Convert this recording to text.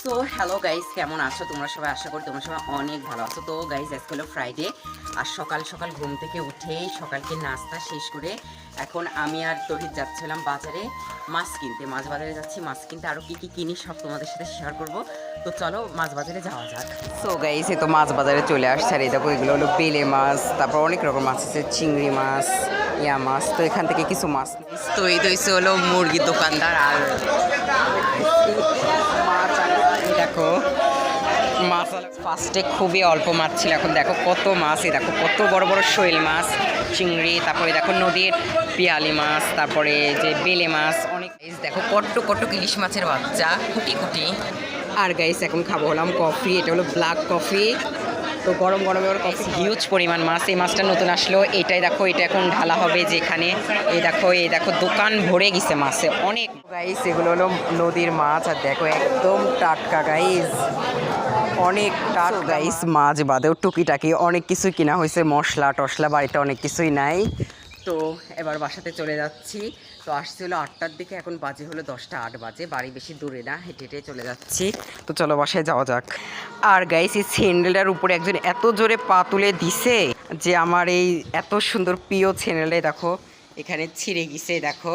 So hello guys, কেমন আছো তোমরা সবাই? আশা করি তোমরা সবাই অনেক ভালো আছো। তো গাইস, আজকে হলো ফ্রাইডে, আর সকাল সকাল ঘুম থেকে উঠেই সকালকে নাস্তা শেষ করে এখন আমি আর তহিদ যাচ্ছিলাম বাজারে মাছ কিনতে। মাছ বাজারে যাচ্ছি মাছ কিনতে, আরও কী কী কিনি সব তোমাদের সাথে শেয়ার করব। তো চলো মাছ বাজারে যাওয়া যাক। সো গাইস, এই তো মাছ বাজারে চলে আসছে, আর এই দেখো এগুলো হলো বেলে মাছ, তারপর অনেক রকম মাছ আছে, চিংড়ি মাছ, ইয়া মাছ। তো এখান থেকে কিছু মাছ তো এই তো এসে হলো মুরগির দোকানদার, আর মাছ দেখো মাছ ফার্স্টে খুবই অল্প মাছ ছিল, এখন দেখো কত মাছ। এই দেখো কত বড় বড় শৈল মাছ, চিংড়ি, তারপরে দেখো নদীর পিয়ালি মাছ, তারপরে যে বেলে মাছ, অনেক দেখো কট্ট কট্ট ইলিশ মাছের বাচ্চা কুটি কুটি। আর গাইস এখন খাবো হলাম কফি, এটা হলো ব্ল্যাক কফি। তো গরম গরমে ওর কফি, হিউজ পরিমাণ মাছ। এই মাছটা নতুন আসলো, এটাই দেখো, এটা এখন ঢালা হবে যেখানে। এই দেখো দোকান ভরে গেছে মাছে অনেক। গাইস এগুলো হলো নদীর মাছ, আর দেখো একদম টাটকা গাইস, অনেক টাটকা গাইস। মাছ বাদেও টুকিটাকি অনেক কিছুই কিনা হয়েছে, মশলা টশলা, বাড়িতে অনেক কিছুই নাই। তো এবার বাসাতে চলে যাচ্ছি। তো আসছে হলো 8টার দিকে, এখন বাজে হলো 10টা 8 বাজে। বাড়ি বেশি দূরে না, হেঁটে হেঁটে চলে যাচ্ছি। তো চলো বাসায় যাওয়া যাক। আর গাইস এই স্যান্ডেলটার উপরে একজন এত জোরে পা তুলে দিছে যে আমার এই এত সুন্দর প্রিয় স্যান্ডেলটাই দেখো এখানে ছিঁড়ে গেছে। দেখো